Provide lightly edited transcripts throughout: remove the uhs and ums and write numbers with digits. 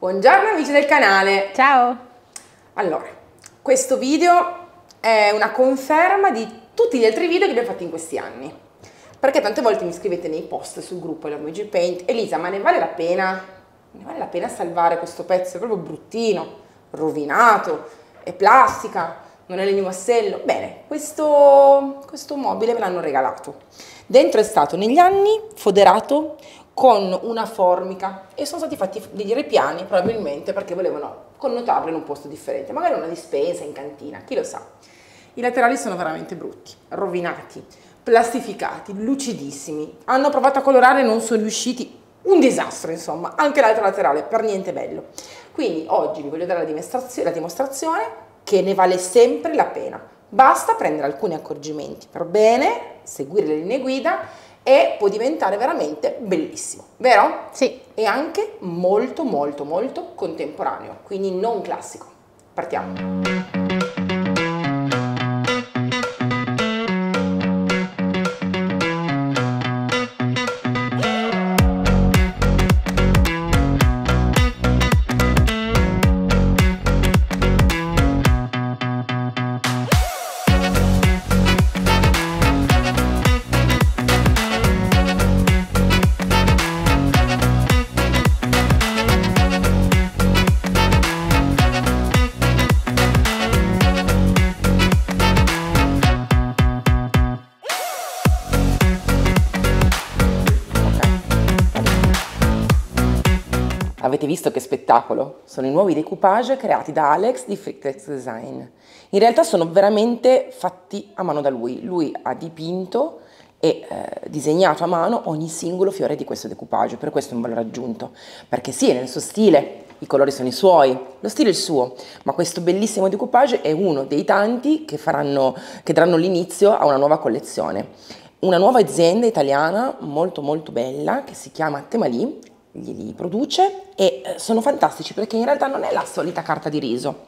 Buongiorno amici del canale! Ciao! Allora, questo video è una conferma di tutti gli altri video che abbiamo fatto in questi anni. Perché tante volte mi scrivete nei post sul gruppo Love Paint: Elisa, ma ne vale la pena? Ne vale la pena salvare questo pezzo? È proprio bruttino, rovinato, è plastica, non è legno massello. Bene, questo mobile me l'hanno regalato. Dentro è stato negli anni foderato con una formica e sono stati fatti dei ripiani probabilmente perché volevano connotarlo in un posto differente, magari una dispensa in cantina, chi lo sa. I laterali sono veramente brutti, rovinati, plastificati, lucidissimi. Hanno provato a colorare e non sono riusciti, un disastro insomma, anche l'altro laterale per niente bello. Quindi oggi vi voglio dare la dimostrazione che ne vale sempre la pena. Basta prendere alcuni accorgimenti per bene, seguire le linee guida e può diventare veramente bellissimo, vero? Sì. E anche molto molto molto contemporaneo, quindi non classico. Partiamo. Avete visto che spettacolo? Sono i nuovi decoupage creati da Alex di Frictex Design. In realtà sono veramente fatti a mano da lui. Lui ha dipinto e disegnato a mano ogni singolo fiore di questo decoupage, per questo è un valore aggiunto. Perché sì, è nel suo stile, i colori sono i suoi, lo stile è il suo, ma questo bellissimo decoupage è uno dei tanti che daranno l'inizio a una nuova collezione. Una nuova azienda italiana molto molto bella che si chiama Temalì, li produce e sono fantastici perché in realtà non è la solita carta di riso,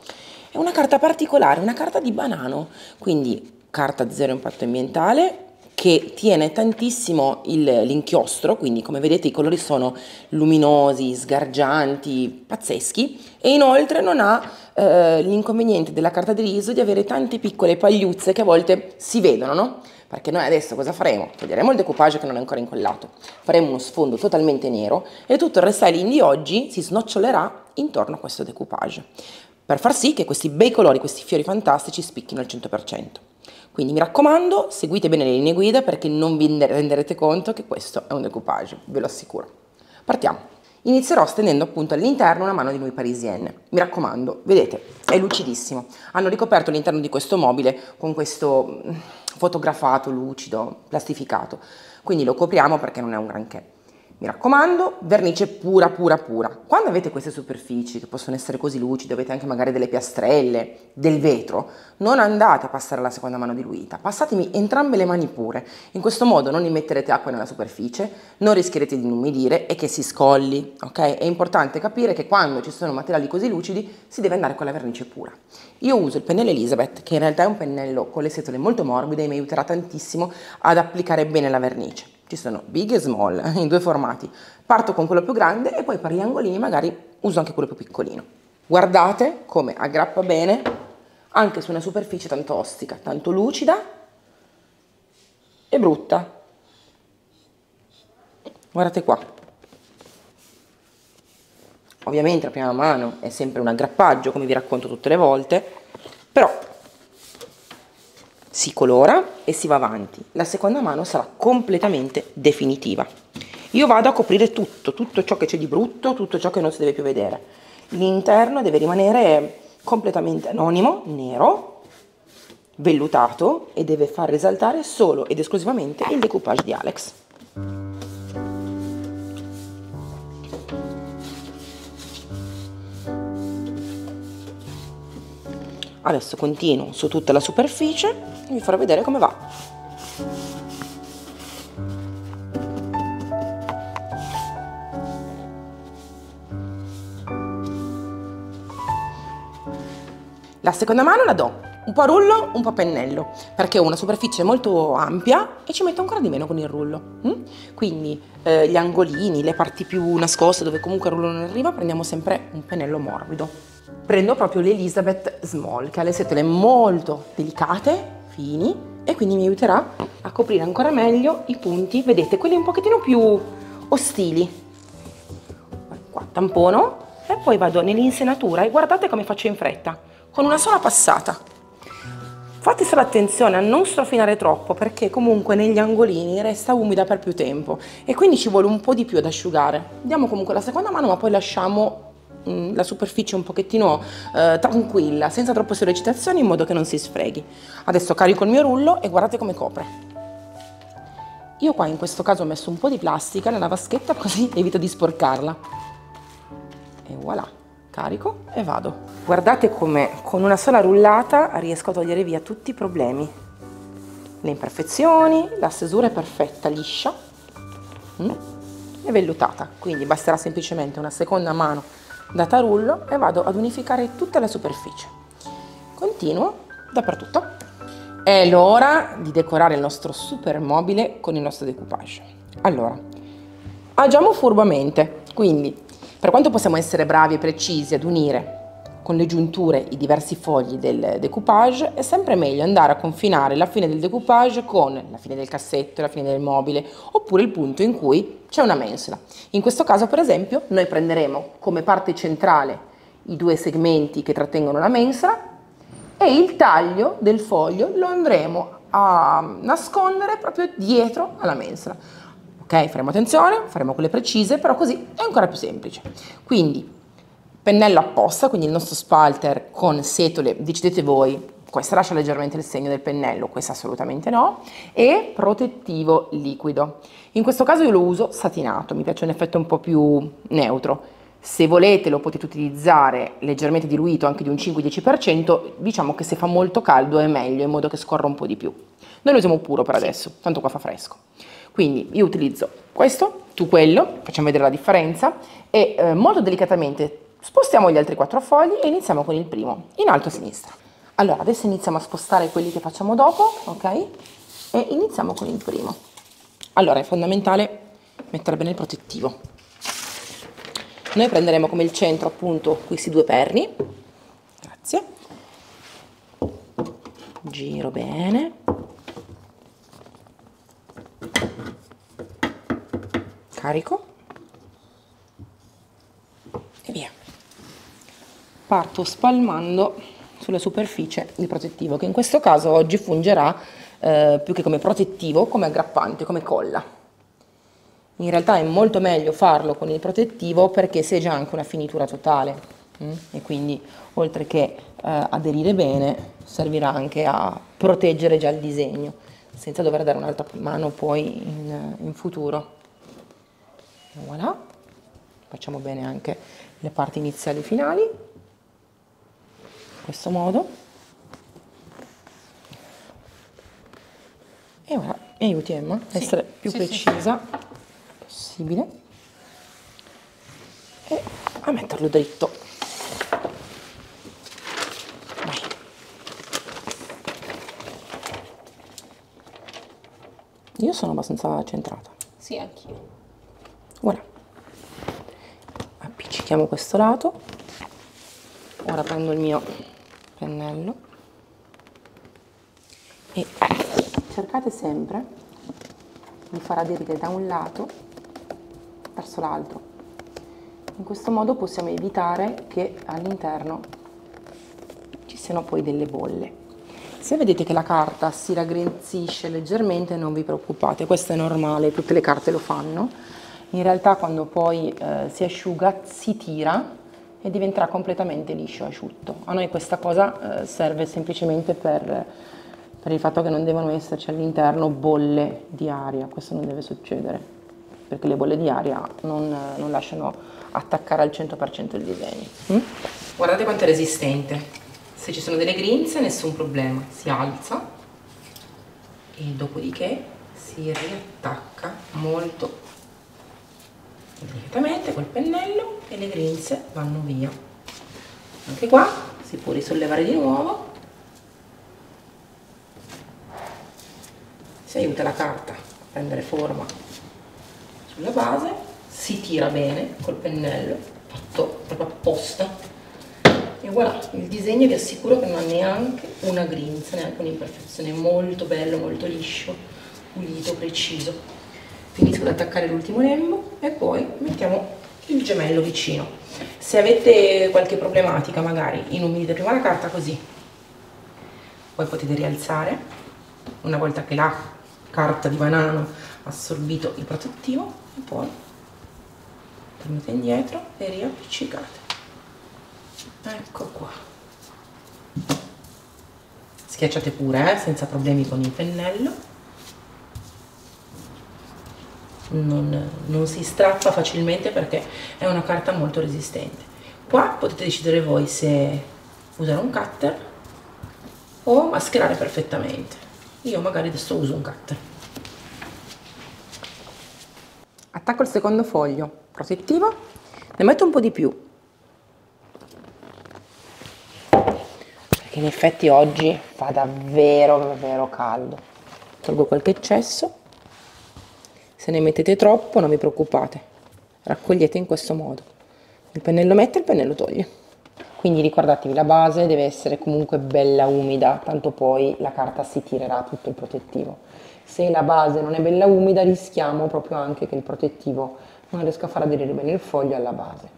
è una carta particolare, una carta di banano, quindi carta zero impatto ambientale che tiene tantissimo l'inchiostro, quindi come vedete i colori sono luminosi, sgargianti, pazzeschi e inoltre non ha l'inconveniente della carta di riso di avere tante piccole pagliuzze che a volte si vedono, no? Perché noi adesso cosa faremo? Toglieremo il decoupage che non è ancora incollato, faremo uno sfondo totalmente nero e tutto il restyling di oggi si snocciolerà intorno a questo decoupage, per far sì che questi bei colori, questi fiori fantastici spicchino al 100%. Quindi mi raccomando, seguite bene le linee guida perché non vi renderete conto che questo è un decoupage, ve lo assicuro. Partiamo. Inizierò stendendo appunto all'interno una mano di Nuit Parisienne. Mi raccomando, vedete, è lucidissimo. Hanno ricoperto l'interno di questo mobile con questo fotografato lucido, plastificato. Quindi lo copriamo perché non è un granché. Mi raccomando, vernice pura, pura, pura. Quando avete queste superfici che possono essere così lucide, avete anche magari delle piastrelle, del vetro, non andate a passare alla seconda mano diluita, passatemi entrambe le mani pure. In questo modo non immetterete acqua nella superficie, non rischierete di inumidire e che si scolli, ok? È importante capire che quando ci sono materiali così lucidi si deve andare con la vernice pura. Io uso il pennello Elizabeth, che in realtà è un pennello con le setole molto morbide e mi aiuterà tantissimo ad applicare bene la vernice. Ci sono big e small in due formati. Parto con quello più grande e poi per gli angolini magari uso anche quello più piccolino. Guardate come aggrappa bene anche su una superficie tanto ostica, tanto lucida e brutta. Guardate qua. Ovviamente la prima mano è sempre un aggrappaggio, come vi racconto tutte le volte, però si colora e si va avanti. La seconda mano sarà completamente definitiva. Io vado a coprire tutto ciò che c'è di brutto, tutto ciò che non si deve più vedere. L'interno deve rimanere completamente anonimo, nero, vellutato e deve far risaltare solo ed esclusivamente il decoupage di Alex. Adesso continuo su tutta la superficie e vi farò vedere come va. La seconda mano la do un po' rullo, un po' pennello, perché ho una superficie molto ampia e ci metto ancora di meno con il rullo. Quindi gli angolini, le parti più nascoste dove comunque il rullo non arriva, prendiamo sempre un pennello morbido. Prendo proprio l'Elizabeth Small, che ha le setole molto delicate, fini, e quindi mi aiuterà a coprire ancora meglio i punti, vedete, quelli un pochettino più ostili. Qua tampono e poi vado nell'insenatura e guardate come faccio in fretta, con una sola passata. Fate solo attenzione a non strofinare troppo, perché comunque negli angolini resta umida per più tempo e quindi ci vuole un po' di più ad asciugare. Diamo comunque la seconda mano, ma poi lasciamo la superficie un pochettino tranquilla, senza troppe sollecitazioni, in modo che non si sfreghi. Adesso carico il mio rullo e guardate come copre. Io qua in questo caso ho messo un po' di plastica nella vaschetta, così evito di sporcarla. E voilà, carico e vado. Guardate come con una sola rullata riesco a togliere via tutti i problemi, le imperfezioni, la stesura è perfetta, liscia e vellutata, quindi basterà semplicemente una seconda mano data a rullo e vado ad unificare tutta la superficie. Continuo dappertutto. È l'ora di decorare il nostro super mobile con il nostro decoupage. Allora, agiamo furbamente, quindi per quanto possiamo essere bravi e precisi ad unire con le giunture i diversi fogli del decoupage, è sempre meglio andare a confinare la fine del decoupage con la fine del cassetto, la fine del mobile, oppure il punto in cui c'è una mensola. In questo caso, per esempio, noi prenderemo come parte centrale i due segmenti che trattengono la mensola e il taglio del foglio lo andremo a nascondere proprio dietro alla mensola. Ok, faremo attenzione, faremo quelle precise, però così è ancora più semplice. Quindi pennello apposta, quindi il nostro spalter con setole, decidete voi, questa lascia leggermente il segno del pennello, questa assolutamente no, e protettivo liquido. In questo caso io lo uso satinato, mi piace un effetto un po' più neutro. Se volete lo potete utilizzare leggermente diluito, anche di un 5-10%, diciamo che se fa molto caldo è meglio, in modo che scorra un po' di più. Noi lo usiamo puro per adesso, tanto qua fa fresco. Quindi io utilizzo questo, tu quello, facciamo vedere la differenza e molto delicatamente spostiamo gli altri 4 fogli e iniziamo con il primo, in alto a sinistra. Allora, adesso iniziamo a spostare quelli che facciamo dopo, ok? E iniziamo con il primo. Allora, è fondamentale mettere bene il protettivo. Noi prenderemo come il centro appunto questi due perni, grazie, giro bene, carico e via. Parto spalmando sulla superficie il protettivo, che in questo caso oggi fungerà più che come protettivo, come aggrappante, come colla. In realtà è molto meglio farlo con il protettivo perché si ha già anche una finitura totale e quindi oltre che aderire bene servirà anche a proteggere già il disegno senza dover dare un'altra mano poi in futuro. E voilà, facciamo bene anche le parti iniziali e finali in questo modo e ora mi aiuti Emma a essere più precisa possibile e a metterlo dritto. Vai. Io sono abbastanza centrata. Sì, anch'io. Voilà. Appiccichiamo questo lato. Ora prendo il mio pennello e cercate sempre di far aderire da un lato verso l'altro. In questo modo possiamo evitare che all'interno ci siano poi delle bolle. Se vedete che la carta si raggrinzisce leggermente non vi preoccupate, questo è normale, tutte le carte lo fanno. In realtà quando poi si asciuga si tira e diventerà completamente liscio, asciutto. A noi questa cosa serve semplicemente per il fatto che non devono esserci all'interno bolle di aria, questo non deve succedere, perché le bolle di aria non lasciano attaccare al 100% il disegno. Guardate quanto è resistente, se ci sono delle grinze nessun problema, si alza e dopodiché si riattacca molto delicatamente col pennello e le grinze vanno via. Anche qua si può risollevare di nuovo si aiuta la carta a prendere forma sulla base, si tira bene col pennello, fatto proprio apposta. E voilà, il disegno vi assicuro che non ha neanche una grinza, neanche un'imperfezione, molto bello, molto liscio, pulito, preciso. Finisco ad attaccare l'ultimo lembo e poi mettiamo il gemello vicino. Se avete qualche problematica, magari inumidite prima la carta così, poi potete rialzare, una volta che la carta di banano ha assorbito il protettivo, e poi tornate indietro e riappiccicate. Ecco qua, schiacciate pure senza problemi con il pennello, non si strappa facilmente perché è una carta molto resistente. Qua potete decidere voi se usare un cutter o mascherare perfettamente. Io magari adesso uso un cutter. Attacco il secondo foglio protettivo, ne metto un po' di più che in effetti oggi fa davvero caldo. Tolgo qualche eccesso, se ne mettete troppo non vi preoccupate, raccogliete in questo modo, il pennello mette, il pennello toglie. Quindi ricordatevi, la base deve essere comunque bella umida, tanto poi la carta si tirerà tutto il protettivo. Se la base non è bella umida rischiamo proprio anche che il protettivo non riesca a far aderire bene il foglio alla base.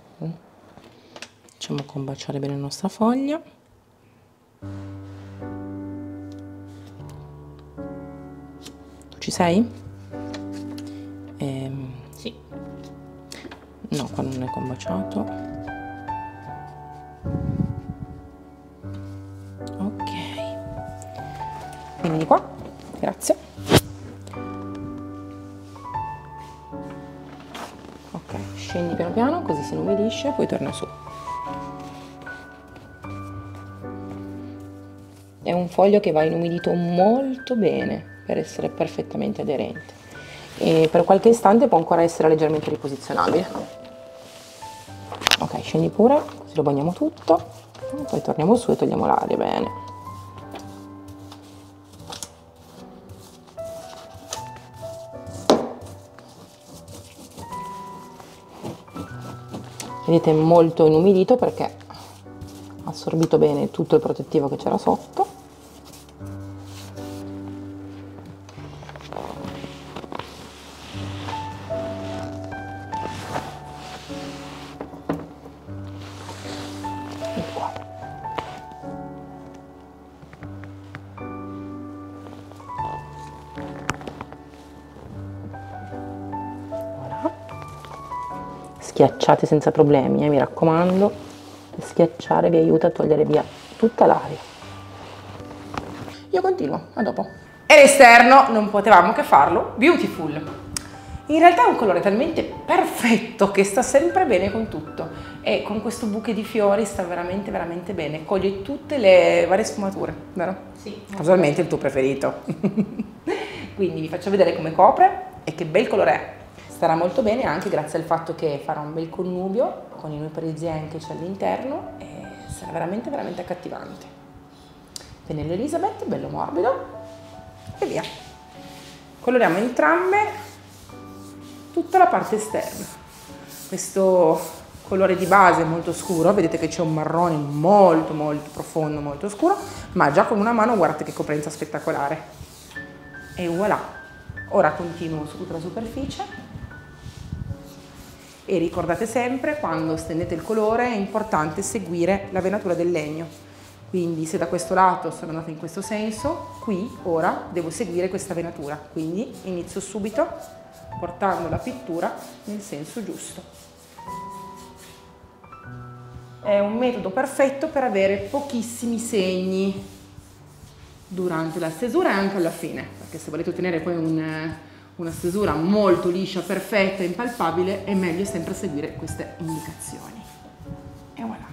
Facciamo combaciare bene la nostra foglia. Ci sei? Sì. No, qua non è combaciato. Ok. Vieni di qua. Grazie. Ok, scendi piano piano così si inumidisce, poi torna su. È un foglio che va inumidito molto bene per essere perfettamente aderente e per qualche istante può ancora essere leggermente riposizionabile. Ok, scendi pure, così lo bagniamo tutto, poi torniamo su e togliamo l'aria bene. Vedete, è molto inumidito perché ha assorbito bene tutto il protettivo che c'era sotto. Schiacciate senza problemi, mi raccomando, schiacciare vi aiuta a togliere via tutta l'aria. Io continuo, a dopo. E l'esterno non potevamo che farlo beautiful. In realtà è un colore talmente perfetto che sta sempre bene con tutto e con questo bouquet di fiori sta veramente bene, coglie tutte le varie sfumature, vero? Sì. Casualmente il tuo preferito. Quindi vi faccio vedere come copre e che bel colore è. Starà molto bene anche grazie al fatto che farà un bel connubio con i Nuit Parisien che c'è all'interno e sarà veramente accattivante. Pennello Elizabeth, bello morbido e via. Coloriamo entrambe tutta la parte esterna. Questo colore di base molto scuro, vedete che c'è un marrone molto profondo, molto scuro, ma già con una mano guardate che coprenza spettacolare. E voilà. Ora continuo su tutta la superficie. E ricordate sempre, quando stendete il colore, è importante seguire la venatura del legno. Quindi se da questo lato sono andata in questo senso, qui ora devo seguire questa venatura. Quindi inizio subito portando la pittura nel senso giusto. È un metodo perfetto per avere pochissimi segni durante la stesura e anche alla fine, perché se volete ottenere poi una stesura molto liscia, perfetta e impalpabile, è meglio sempre seguire queste indicazioni. E voilà.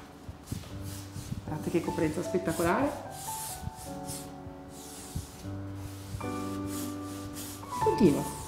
Guardate che coprenza spettacolare. Continuo.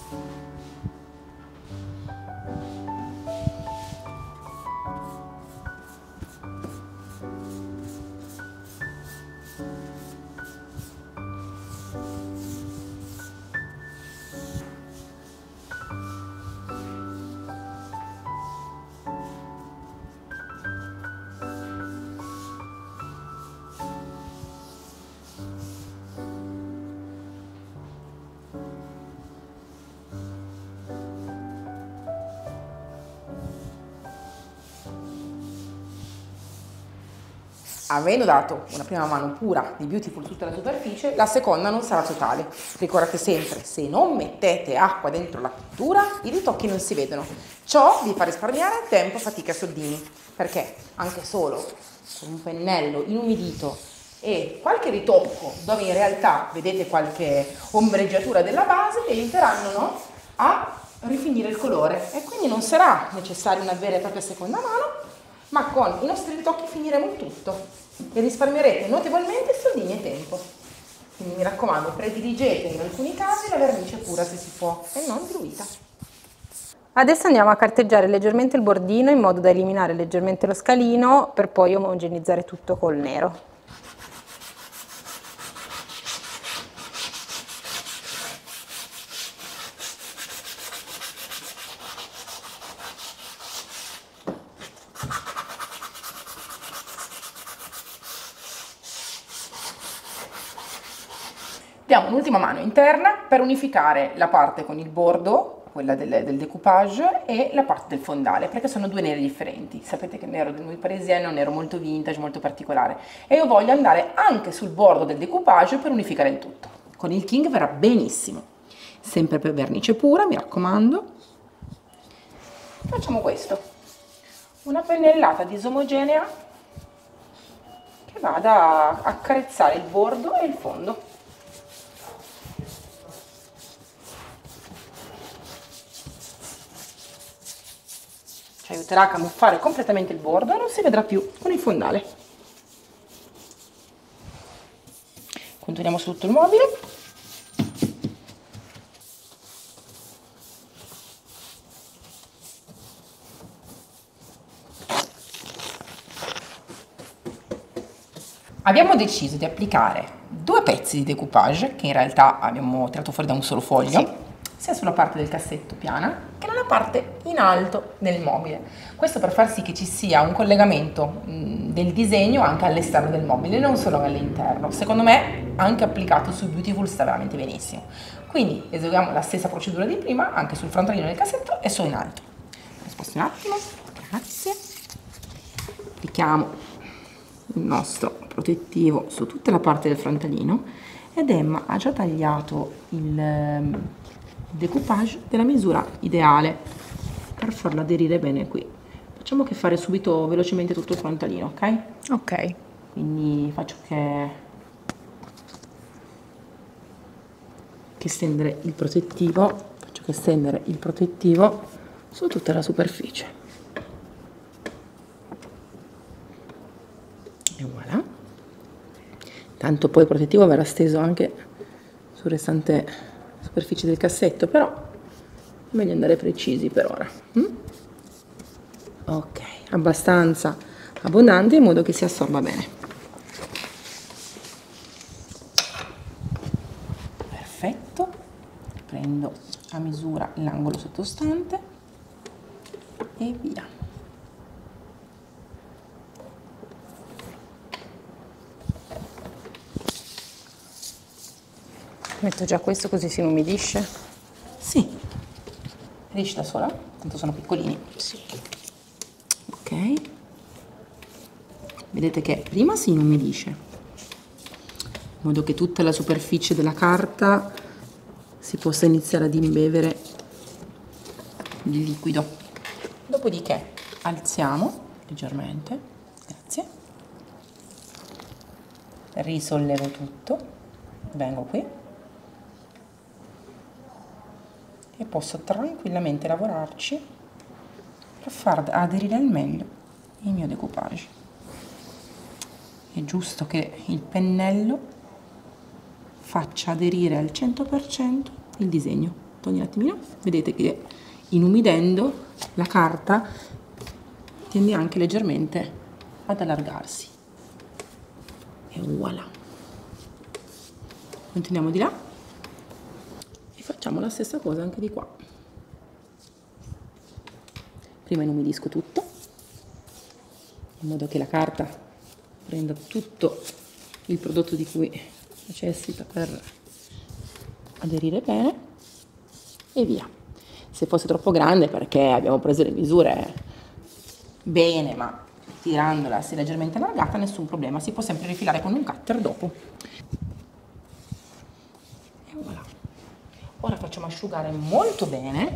Avendo dato una prima mano pura di Beautiful su tutta la superficie, la seconda non sarà totale. Ricordate sempre, se non mettete acqua dentro la pittura, i ritocchi non si vedono. Ciò vi fa risparmiare tempo, fatica e soldini, perché anche solo con un pennello inumidito e qualche ritocco, dove in realtà vedete qualche ombreggiatura della base, vi aiuteranno, no, a rifinire il colore. E quindi non sarà necessaria una vera e propria seconda mano, ma con i nostri ritocchi finiremo il tutto e risparmierete notevolmente soldini e tempo. Quindi mi raccomando, prediligete in alcuni casi la vernice pura se si può e non diluita. Adesso andiamo a carteggiare leggermente il bordino in modo da eliminare leggermente lo scalino per poi omogenizzare tutto col nero. Diamo un'ultima mano interna per unificare la parte con il bordo, quella del decoupage, e la parte del fondale, perché sono due neri differenti. Sapete che il nero del Nuit Parisien è un nero molto vintage, molto particolare, e io voglio andare anche sul bordo del decoupage per unificare il tutto. Con il King verrà benissimo. Sempre per vernice pura, mi raccomando. Facciamo questo. Una pennellata disomogenea che vada a accarezzare il bordo e il fondo. Ci aiuterà a camuffare completamente il bordo e non si vedrà più con il fondale. Contorniamo su tutto il mobile. Abbiamo deciso di applicare due pezzi di decoupage che in realtà abbiamo tirato fuori da un solo foglio, sì, sia sulla parte del cassetto piana che nella parte in alto del mobile. Questo per far sì che ci sia un collegamento del disegno anche all'esterno del mobile, non solo all'interno. Secondo me anche applicato su Beautiful sta veramente benissimo. Quindi eseguiamo la stessa procedura di prima anche sul frontalino del cassetto e su in alto. Mi sposto un attimo, grazie. Applichiamo il nostro protettivo su tutta la parte del frontalino ed Emma ha già tagliato il decoupage della misura ideale per farlo aderire bene qui. Facciamo che fare subito velocemente tutto il frontalino, ok? Ok. Quindi faccio che stendere il protettivo, su tutta la superficie. E voilà. Tanto poi il protettivo verrà steso anche sul restante superficie del cassetto, però è meglio andare precisi per ora. Ok, abbastanza abbondante in modo che si assorba bene. Perfetto, prendo a misura l'angolo sottostante e via. Metto già questo così si inumidisce? Sì, riesci da sola? Tanto sono piccolini. Sì. Ok, vedete che prima si inumidisce, in modo che tutta la superficie della carta si possa iniziare ad imbevere di liquido. Dopodiché alziamo leggermente, grazie, risollevo tutto, vengo qui e posso tranquillamente lavorarci per far aderire al meglio il mio decoupage. È giusto che il pennello faccia aderire al 100% il disegno. Togli un attimino, vedete che inumidendo la carta tende anche leggermente ad allargarsi. E voilà. Continuiamo di là e facciamo la stessa cosa anche di qua. Prima inumidisco tutto in modo che la carta prenda tutto il prodotto di cui necessita per aderire bene e via. Se fosse troppo grande, perché abbiamo preso le misure bene, ma tirandola se leggermente allargata nessun problema, si può sempre rifilare con un cutter dopo. E voilà. Ora facciamo asciugare molto bene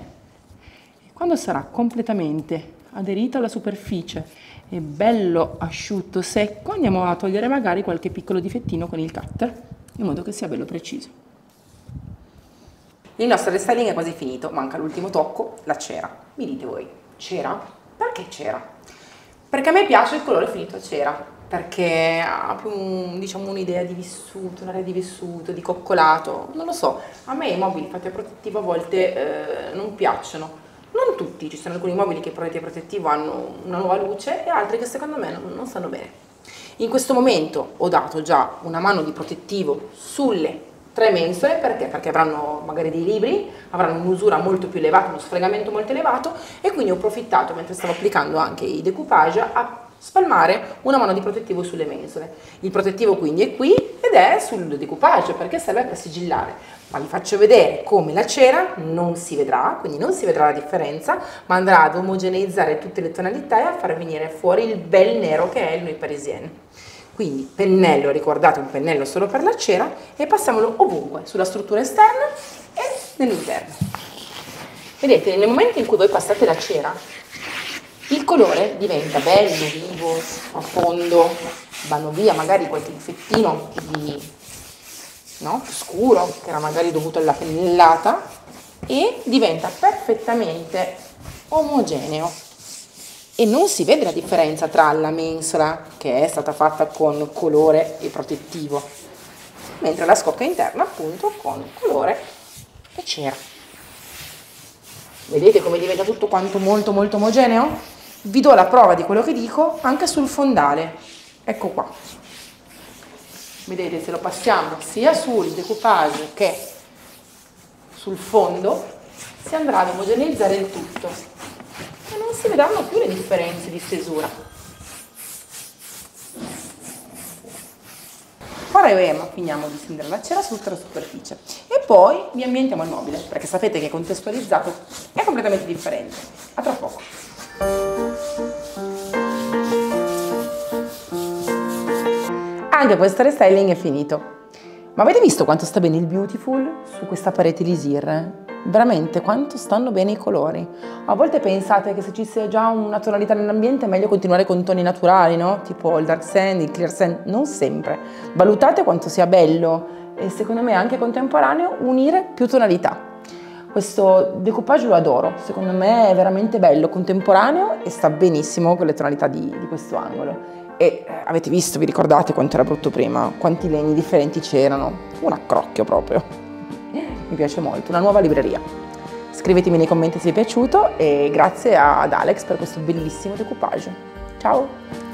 e quando sarà completamente aderito alla superficie e bello asciutto, secco, andiamo a togliere magari qualche piccolo difettino con il cutter in modo che sia bello preciso. Il nostro restyling è quasi finito, manca l'ultimo tocco, la cera. Mi dite voi, cera? Perché cera? Perché a me piace il colore finito a cera, perché ha più diciamo un'idea di vissuto, un'area di vissuto, di coccolato, non lo so, a me i mobili fatti a protettivo a volte non piacciono, non tutti, ci sono alcuni mobili che a protettivo hanno una nuova luce e altri che secondo me non stanno bene. In questo momento ho dato già una mano di protettivo sulle 3 mensole, perché? Perché avranno magari dei libri, avranno un'usura molto più elevata, uno sfregamento molto elevato e quindi ho approfittato mentre stavo applicando anche i decoupage a spalmare una mano di protettivo sulle mensole. Il protettivo quindi è qui ed è sul decoupage perché serve per sigillare, ma vi faccio vedere come la cera non si vedrà, quindi non si vedrà la differenza, ma andrà ad omogeneizzare tutte le tonalità e a far venire fuori il bel nero che è il Nuit Parisienne. Quindi pennello, ricordate un pennello solo per la cera e passiamolo ovunque, sulla struttura esterna e nell'interno. Vedete, nel momento in cui voi passate la cera, il colore diventa bello, vivo, a fondo, vanno via magari qualche difettino scuro, che era magari dovuto alla pennellata, e diventa perfettamente omogeneo. E non si vede la differenza tra la mensola che è stata fatta con colore e protettivo, mentre la scocca interna appunto con colore e cera. Vedete come diventa tutto quanto molto molto omogeneo? Vi do la prova di quello che dico anche sul fondale, ecco qua. Vedete, se lo passiamo sia sul decoupage che sul fondo si andrà ad omogeneizzare il tutto. E non si vedranno più le differenze di stesura. Ora finiamo di stendere la cera su tutta la superficie e poi vi ambientiamo il mobile, perché sapete che contestualizzato è completamente differente. A tra poco. Anche questo restyling è finito. Ma avete visto quanto sta bene il Beautiful su questa parete lisir? Veramente quanto stanno bene i colori. A volte pensate che se ci sia già una tonalità nell'ambiente è meglio continuare con toni naturali, no? Tipo il dark sand, il clear sand, non sempre. Valutate quanto sia bello e secondo me anche contemporaneo unire più tonalità. Questo decoupage lo adoro, secondo me è veramente bello, contemporaneo e sta benissimo con le tonalità di questo angolo. E avete visto, vi ricordate quanto era brutto prima? Quanti legni differenti c'erano? Un accrocchio proprio. Mi piace molto, una nuova libreria. Scrivetemi nei commenti se vi è piaciuto e grazie ad Alex per questo bellissimo decoupage. Ciao!